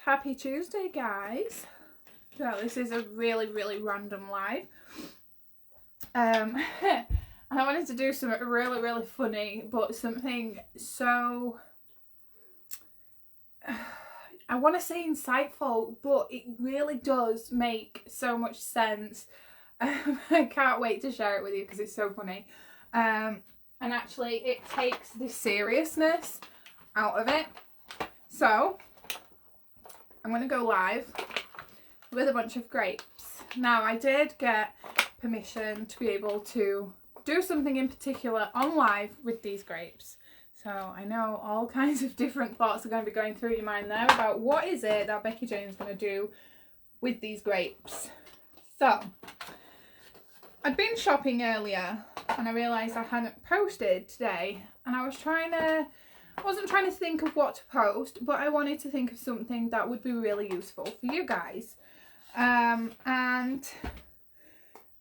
Happy Tuesday, guys. So this is a really random live. And I wanted to do something really funny, but something so, I want to say insightful, but it really does make so much sense. I can't wait to share it with you because it's so funny. And actually it takes the seriousness out of it. So I'm going to go live with a bunch of grapes. Now, I did get permission to be able to do something in particular on live with these grapes. So I know all kinds of different thoughts are going to be going through your mind there about what is it that Becky Jane's going to do with these grapes. So I'd been shopping earlier and I realised I hadn't posted today, and I wasn't trying to think of what to post, but I wanted to think of something that would be really useful for you guys. And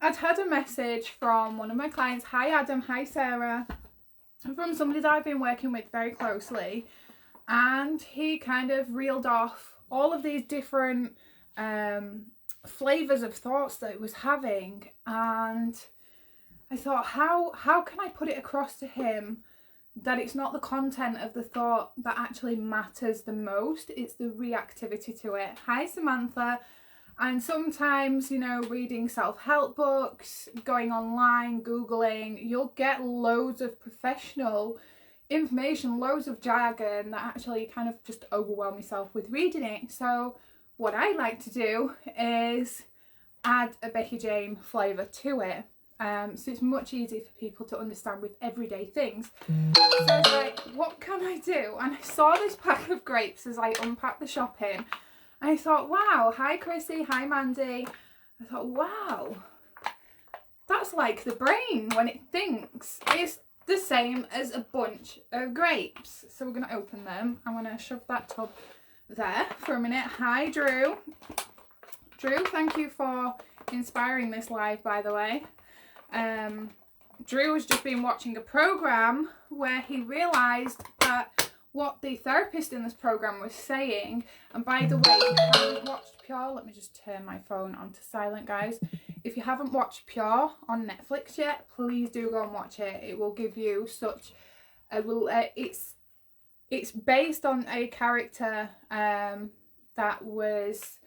I'd had a message from one of my clients. Hi Adam, hi Sarah. From somebody that I've been working with very closely, and he kind of reeled off all of these different flavours of thoughts that he was having, and I thought, how can I put it across to him that it's not the content of the thought that actually matters the most, it's the reactivity to it. Hi Samantha. And sometimes, you know, reading self-help books, going online, Googling, you'll get loads of professional information, loads of jargon that actually kind of just overwhelm yourself with reading it. So what I like to do is add a Becky Jane flavour to it. So it's much easier for people to understand with everyday things. So I was like, what can I do? And I saw this pack of grapes as I unpacked the shopping. And I thought, wow, hi Chrissy, hi Mandy. I thought, wow, that's like the brain when it thinks. It's the same as a bunch of grapes. So we're going to open them. I'm going to shove that tub there for a minute. Hi Drew. Drew, thank you for inspiring this live, by the way. Drew has just been watching a program where he realised that what the therapist in this program was saying, and by the way, if you haven't watched Pure, let me just turn my phone onto silent, guys. If you haven't watched Pure on Netflix yet, please do go and watch it. It will give you such a it's based on a character that was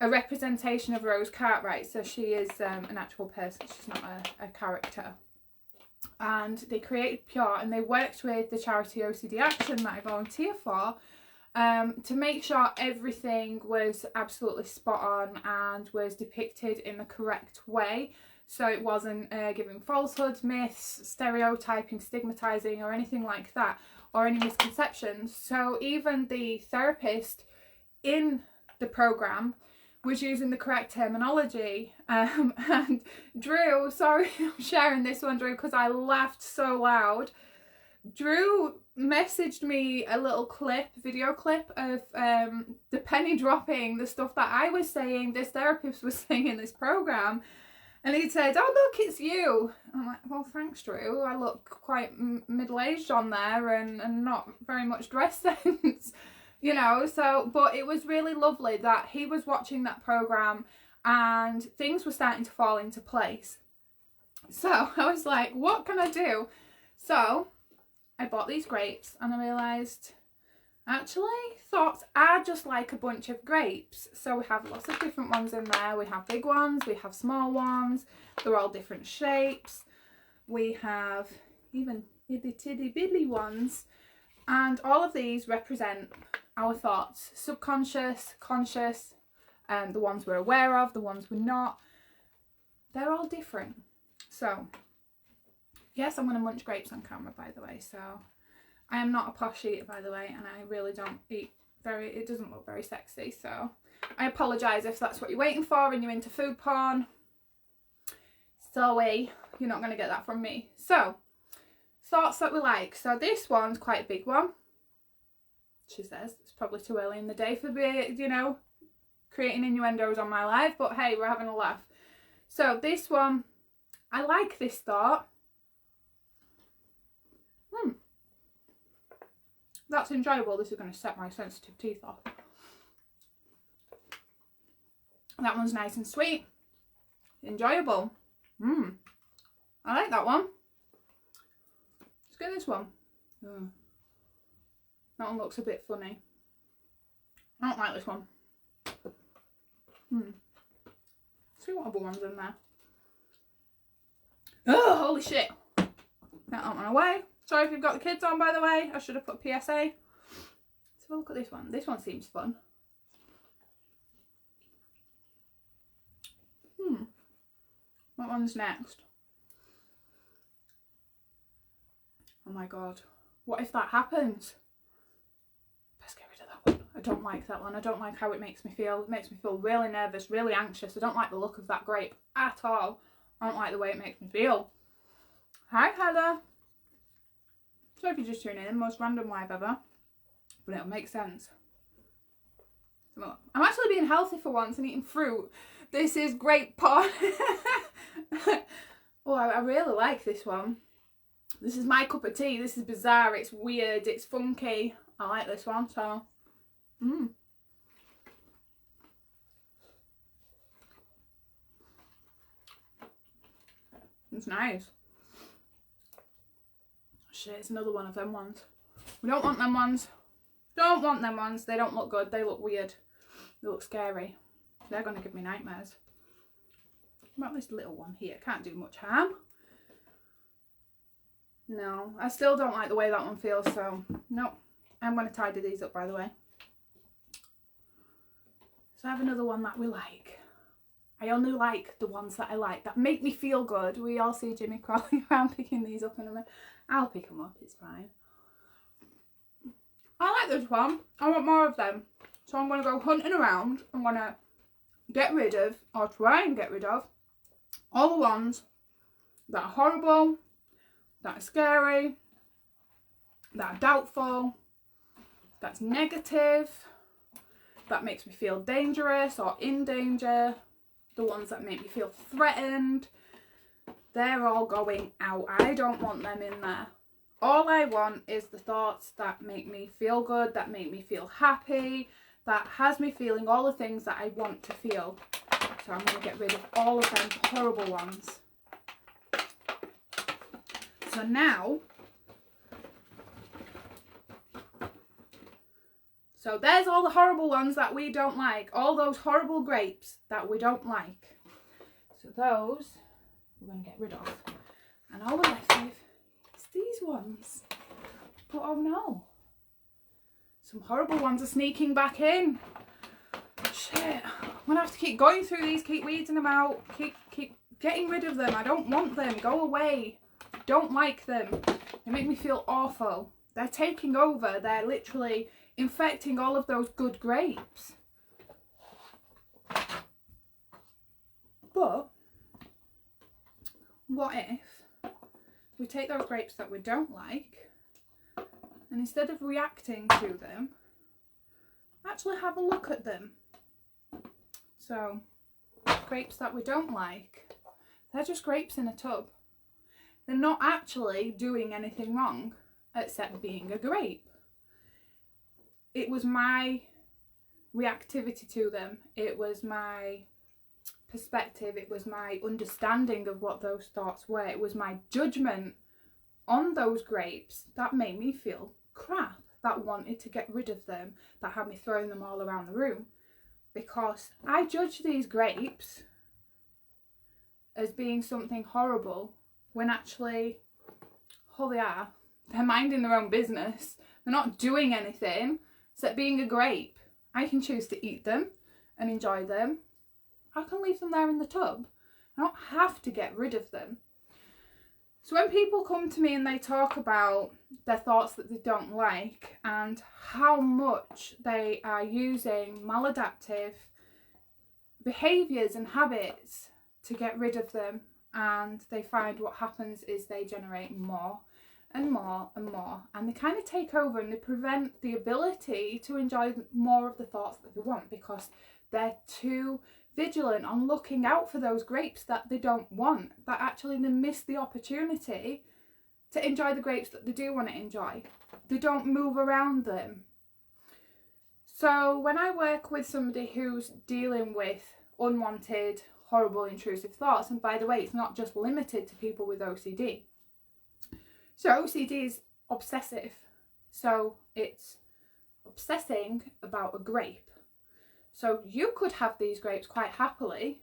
a representation of Rose Cartwright, so she is an actual person, she's not a character. And they created Pure, and they worked with the charity OCD Action that I volunteer for to make sure everything was absolutely spot on and was depicted in the correct way. So it wasn't giving falsehoods, myths, stereotyping, stigmatizing, or anything like that, or any misconceptions. So even the therapist in the program was using the correct terminology. And Drew, sorry I'm sharing this one, Drew, because I laughed so loud. Drew messaged me a little video clip of the penny dropping, the stuff that I was saying, this therapist was saying in this program. And he said, oh look, it's you. I'm like, well thanks Drew, I look quite middle-aged on there and not very much dress sense. You know, so, but it was really lovely that he was watching that program and things were starting to fall into place. So I was like, what can I do? So I bought these grapes and I realised, actually, thoughts are just like a bunch of grapes. So we have lots of different ones in there. We have big ones, we have small ones. They're all different shapes. We have even itty titty biddly ones. And all of these represent our thoughts, subconscious, conscious, the ones we're aware of, the ones we're not. They're all different. So, yes, I'm going to munch grapes on camera, by the way. So, I am not a posh eater, by the way, and I really don't eat it doesn't look very sexy. So, I apologise if that's what you're waiting for and you're into food porn. Sorry, you're not going to get that from me. So, thoughts that we like. So this one's quite a big one. She says it's probably too early in the day for me, you know, creating innuendos on my life, but hey, we're having a laugh. So this one, I like this thought. That's enjoyable. This is going to set my sensitive teeth off. That one's nice and sweet. Enjoyable. I like that one. Let's get this one. That one looks a bit funny. I don't like this one. See what other one's in there. Oh, holy shit. Get that one away. Sorry if you've got the kids on, by the way. I should have put PSA. Let's have a look at this one. This one seems fun. What one's next? Oh my god. What if that happens? Let's get rid of that one. I don't like that one. I don't like how it makes me feel. It makes me feel really nervous, really anxious. I don't like the look of that grape at all. I don't like the way it makes me feel. Hi, Heather. Sorry if you're just tuning in. Most random live ever. But it'll make sense. I'm actually being healthy for once and eating fruit. This is great pot. Oh, I really like this one. This is my cup of tea. This is bizarre. It's weird. It's funky. I like this one. So, it's nice. Shit, it's another one of them ones. We don't want them ones. Don't want them ones. They don't look good. They look weird. They look scary. They're going to give me nightmares. What about this little one here? Can't do much harm. No, I still don't like the way that one feels, so no. I'm going to tidy these up, by the way. So I have another one that we like. I only like the ones that I like, that make me feel good. We all see Jimmy crawling around picking these up in a minute. I'll pick them up, it's fine. I like this one. I want more of them. So I'm going to go hunting around. I'm going to get rid of, or try and get rid of, all the ones that are horrible, that are scary, that are doubtful, that's negative, that makes me feel dangerous or in danger, the ones that make me feel threatened. They're all going out. I don't want them in there. All I want is the thoughts that make me feel good, that make me feel happy, that has me feeling all the things that I want to feel. So I'm going to get rid of all of them horrible ones. So now, so there's all the horrible ones that we don't like. All those horrible grapes that we don't like. So those we're going to get rid of. And all we're left with is these ones. But oh no. Some horrible ones are sneaking back in. Shit. I'm going to have to keep going through these, keep weeding them out, keep getting rid of them. I don't want them. Go away. Don't like them. They make me feel awful. They're taking over. They're literally infecting all of those good grapes. But what if we take those grapes that we don't like, and instead of reacting to them, actually have a look at them. So, grapes that we don't like, they're just grapes in a tub. They're not actually doing anything wrong, except being a grape. It was my reactivity to them. It was my perspective. It was my understanding of what those thoughts were. It was my judgment on those grapes that made me feel crap, that wanted to get rid of them, that had me throwing them all around the room. Because I judge these grapes as being something horrible when actually, oh, they are. They're minding their own business. They're not doing anything except being a grape. I can choose to eat them and enjoy them. I can leave them there in the tub. I don't have to get rid of them. So when people come to me and they talk about their thoughts that they don't like and how much they are using maladaptive behaviours and habits to get rid of them, and they find what happens is they generate more and more and more, and they kind of take over and they prevent the ability to enjoy more of the thoughts that they want because they're too vigilant on looking out for those grapes that they don't want, that actually they miss the opportunity to enjoy the grapes that they do want to enjoy. They don't move around them. So when I work with somebody who's dealing with unwanted, horrible, intrusive thoughts. And by the way, it's not just limited to people with OCD. So OCD is obsessive. So it's obsessing about a grape. So you could have these grapes quite happily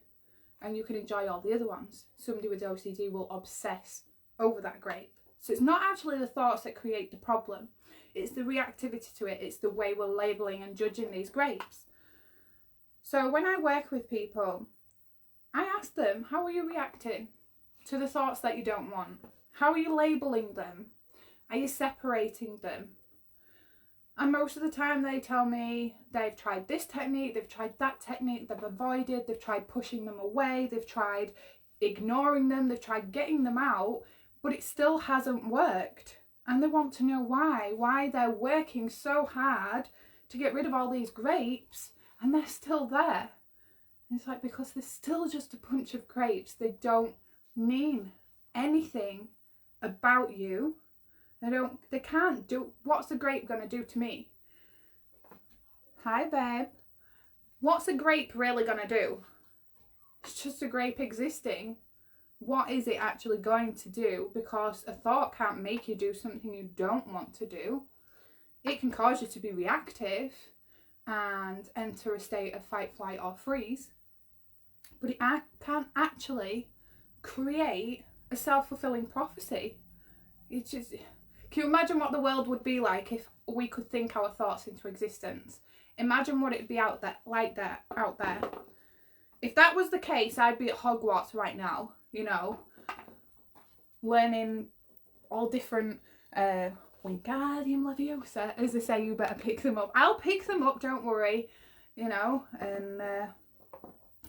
and you can enjoy all the other ones. Somebody with OCD will obsess over that grape. So it's not actually the thoughts that create the problem. It's the reactivity to it. It's the way we're labelling and judging these grapes. So when I work with people, I ask them, how are you reacting to the thoughts that you don't want? How are you labelling them? Are you separating them? And most of the time they tell me they've tried this technique, they've tried that technique, they've avoided, they've tried pushing them away, they've tried ignoring them, they've tried getting them out, but it still hasn't worked. And they want to know why they're working so hard to get rid of all these grapes and they're still there. And it's like, because they're still just a bunch of grapes. They don't mean anything about you. They can't do, what's a grape going to do to me? Hi, babe. What's a grape really going to do? It's just a grape existing. What is it actually going to do? Because a thought can't make you do something you don't want to do. It can cause you to be reactive and enter a state of fight, flight or freeze. But it can't actually create a self-fulfilling prophecy. It's just... Can you imagine what the world would be like if we could think our thoughts into existence? Imagine what it'd be out there. If that was the case, I'd be at Hogwarts right now, you know, learning all different Wingardium Leviosa, as they say. You better pick them up. I'll pick them up, don't worry, you know, and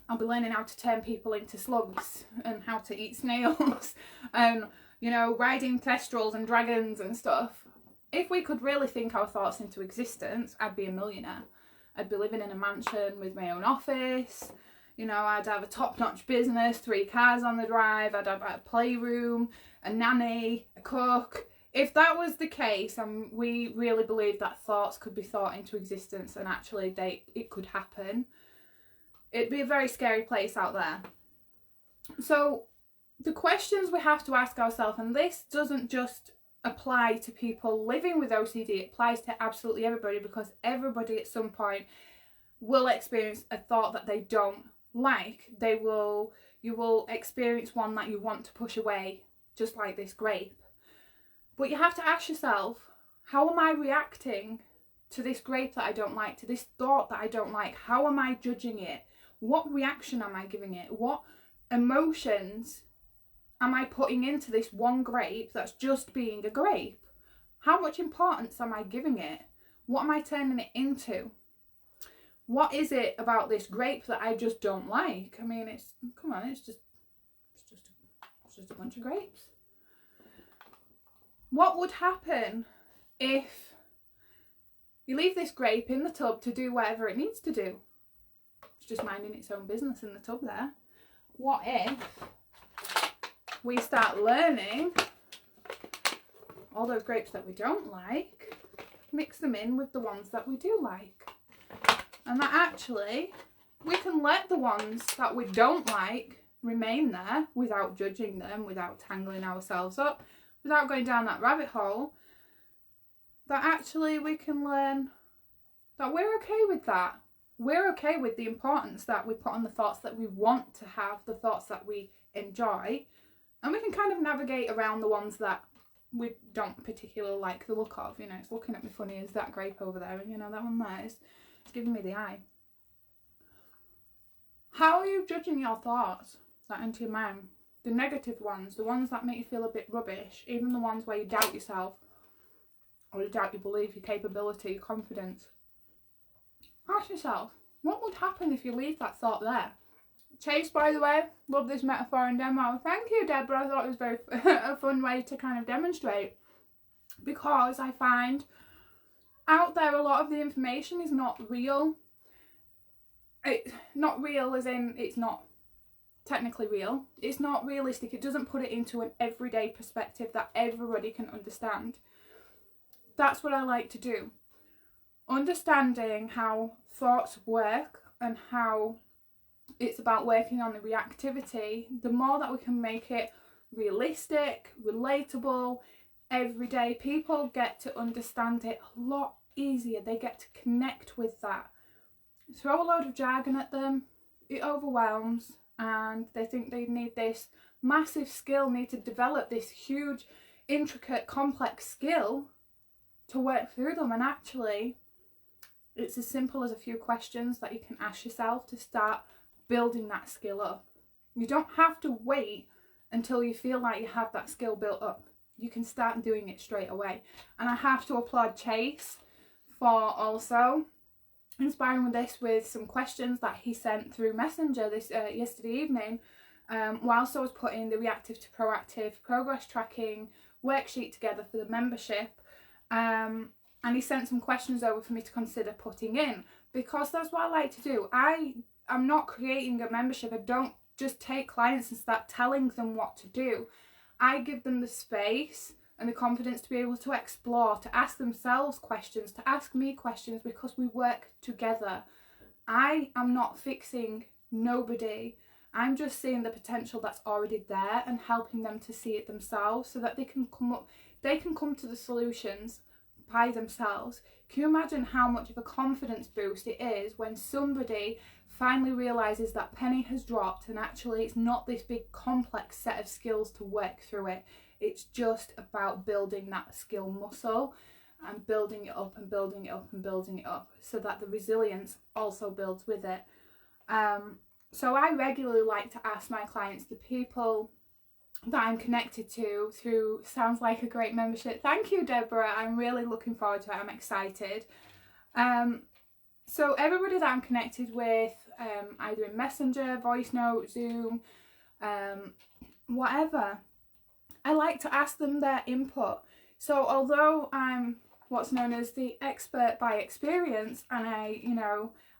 I'll be learning how to turn people into slugs and how to eat snails and, you know, riding thestrals and dragons and stuff. If we could really think our thoughts into existence, I'd be a millionaire. I'd be living in a mansion with my own office. You know, I'd have a top-notch business, 3 cars on the drive. I'd have a playroom, a nanny, a cook. If that was the case, and we really believe that thoughts could be thought into existence and actually it could happen, it'd be a very scary place out there. So the questions we have to ask ourselves, and this doesn't just apply to people living with OCD, it applies to absolutely everybody, because everybody at some point will experience a thought that they don't like. You will experience one that you want to push away, just like this grape. But you have to ask yourself, how am I reacting to this grape that I don't like, to this thought that I don't like? How am I judging it? What reaction am I giving it? What emotions am I putting into this one grape that's just being a grape? How much importance am I giving it? What am I turning it into? What is it about this grape that I just don't like? I mean, it's just a bunch of grapes. What would happen if you leave this grape in the tub to do whatever it needs to do? It's just minding its own business in the tub there. What if we start learning all those grapes that we don't like, mix them in with the ones that we do like? And that actually, we can let the ones that we don't like remain there without judging them, without tangling ourselves up, without going down that rabbit hole. That actually we can learn that we're okay with that. We're okay with the importance that we put on the thoughts that we want to have, the thoughts that we enjoy. And we can kind of navigate around the ones that we don't particularly like the look of. You know, it's looking at me funny as that grape over there. And, you know, that one there is giving me the eye. How are you judging your thoughts that enter your mind? The negative ones, the ones that make you feel a bit rubbish, even the ones where you doubt yourself, or you doubt your belief, your capability, your confidence. Ask yourself, what would happen if you leave that thought there? Chase, by the way, love this metaphor and demo. Thank you, Deborah. I thought it was very a fun way to kind of demonstrate, because I find out there a lot of the information is not real. Not real as in it's not technically real. It's not realistic. It doesn't put it into an everyday perspective that everybody can understand. That's what I like to do. Understanding how thoughts work and how It's about working on the reactivity. The more that we can make it realistic, relatable, everyday, people get to understand it a lot easier. They get to connect with that. Throw a load of jargon at them, it overwhelms, and they think they need this massive skill, need to develop this huge, intricate, complex skill to work through them. And actually, it's as simple as a few questions that you can ask yourself to start building that skill up. You don't have to wait until you feel like you have that skill built up. You can start doing it straight away. And I have to applaud Chase for also inspiring this with some questions that he sent through Messenger this yesterday evening, whilst I was putting the reactive to proactive progress tracking worksheet together for the membership. And he sent some questions over for me to consider putting in, because that's what I like to do. I'm not creating a membership. I don't just take clients and start telling them what to do. I give them the space and the confidence to be able to explore, to ask themselves questions, to ask me questions, because we work together. I am not fixing nobody. I'm just seeing the potential that's already there and helping them to see it themselves so that they can come to the solutions by themselves. Can you imagine how much of a confidence boost it is when somebody finally realizes that penny has dropped and actually it's not this big complex set of skills to work through it. It's just about building that skill muscle and building it up and building it up and building it up so that the resilience also builds with it. So I regularly like to ask my clients, the people that I'm connected to through Sounds Like a Great Membership. Thank you, Deborah. I'm really looking forward to it. I'm excited. So everybody that I'm connected with, either in Messenger, voice note, Zoom, whatever, I like to ask them their input. So although I'm what's known as the expert by experience, and I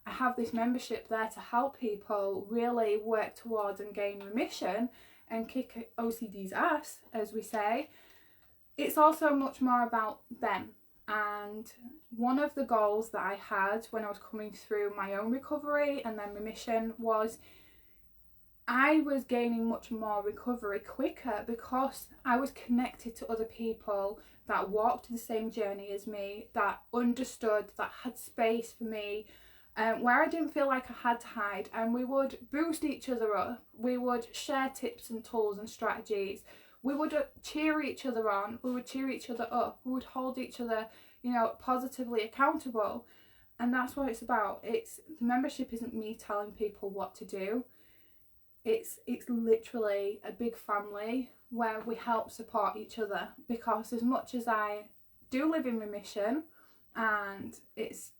have this membership there to help people really work towards and gain remission and kick OCD's ass, as we say, it's also much more about them. And one of the goals that I had when I was coming through my own recovery and then remission was I was gaining much more recovery quicker because I was connected to other people that walked the same journey as me, that understood, that had space for me, where I didn't feel like I had to hide. And we would boost each other up. We would share tips and tools and strategies. We would cheer each other on. We would cheer each other up. We would hold each other, positively accountable. And that's what it's about. The membership isn't me telling people what to do. It's literally a big family where we help support each other, because as much as I do live in remission and it's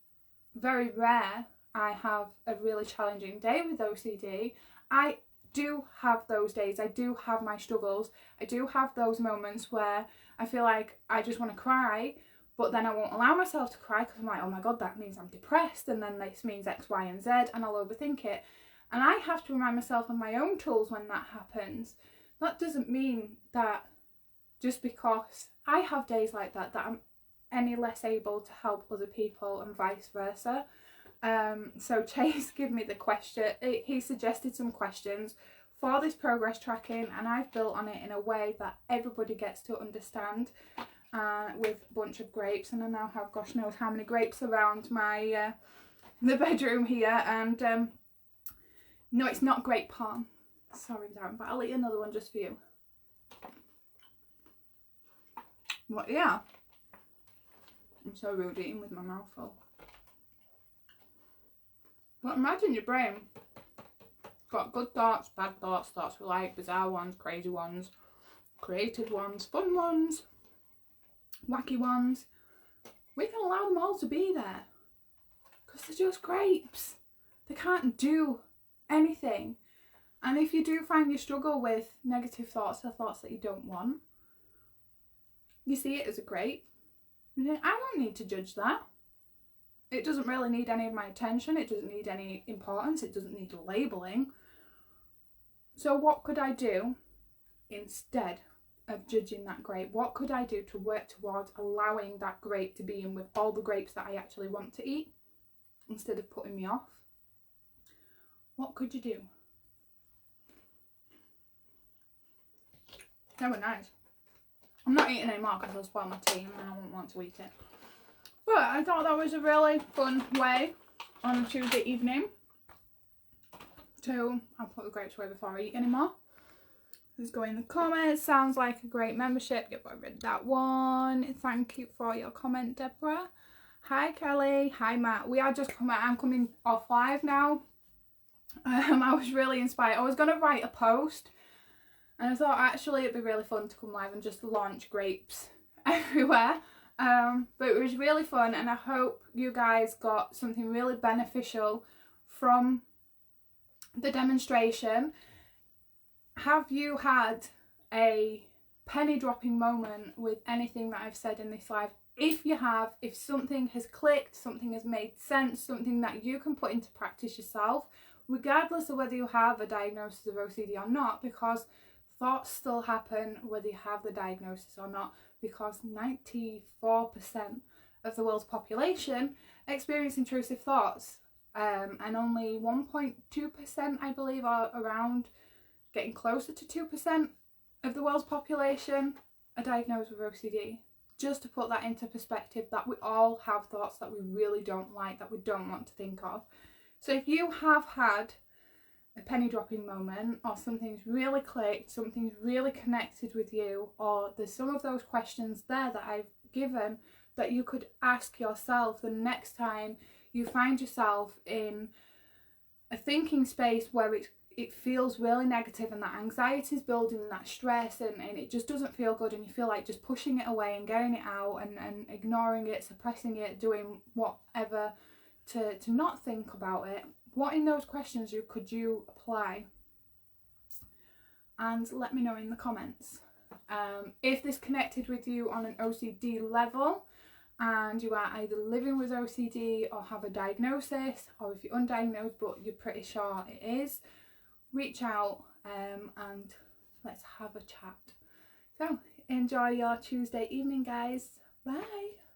very rare I have a really challenging day with OCD, I do have those days. I do have my struggles. I do have those moments where I feel like I just want to cry, but then I won't allow myself to cry because I'm like, oh my god, that means I'm depressed, and then this means X, Y, and Z, and I'll overthink it. And I have to remind myself of my own tools when that happens. That doesn't mean that just because I have days like that I'm any less able to help other people, and vice versa. So Chase gave me the question. He suggested some questions for this progress tracking, and I've built on it in a way that everybody gets to understand, with a bunch of grapes. And I now have gosh knows how many grapes around my the bedroom here. And no, it's not grape palm. Sorry, Darren, but I'll eat another one just for you. What? Yeah. I'm so rude eating with my mouth full. But imagine your brain got good thoughts, bad thoughts, thoughts we like, bizarre ones, crazy ones, creative ones, fun ones, wacky ones. We can allow them all to be there because they're just grapes. They can't do anything. And if you do find you struggle with negative thoughts or thoughts that you don't want, you see it as a grape. I don't need to judge that. It doesn't really need any of my attention. It doesn't need any importance. It doesn't need labeling. So what could I do instead of judging that grape? What could I do to work towards allowing that grape to be in with all the grapes that I actually want to eat instead of putting me off? What could you do? They were nice. I'm not eating anymore because I'll spoil my tea and I won't want to eat it. But I thought that was a really fun way on a Tuesday evening to, I'll put the grapes away before I eat anymore. Let's go in the comments. Sounds like a great membership. Yep, I read that one. Thank you for your comment, Deborah. Hi, Kelly. Hi, Matt. We are just coming. I'm coming off live now. I was really inspired. I was going to write a post and I thought actually it'd be really fun to come live and just launch grapes everywhere. But it was really fun and I hope you guys got something really beneficial from the demonstration. Have you had a penny dropping moment with anything that I've said in this live? If you have, if something has clicked, something has made sense, something that you can put into practice yourself, regardless of whether you have a diagnosis of OCD or not, because thoughts still happen whether you have the diagnosis or not, because 94% of the world's population experience intrusive thoughts, and only 1.2%, I believe, are around getting closer to 2% of the world's population are diagnosed with OCD. Just to put that into perspective, that we all have thoughts that we really don't like, that we don't want to think of. So if you have had a penny dropping moment, or something's really clicked, something's really connected with you, or there's some of those questions there that I've given that you could ask yourself the next time you find yourself in a thinking space where it feels really negative and that anxiety is building and that stress and it just doesn't feel good and you feel like just pushing it away and getting it out and ignoring it, suppressing it, doing whatever to not think about it. What in those questions could you apply? And let me know in the comments. If this connected with you on an OCD level and you are either living with OCD or have a diagnosis, or if you're undiagnosed but you're pretty sure it is, reach out and let's have a chat. So enjoy your Tuesday evening, guys. Bye.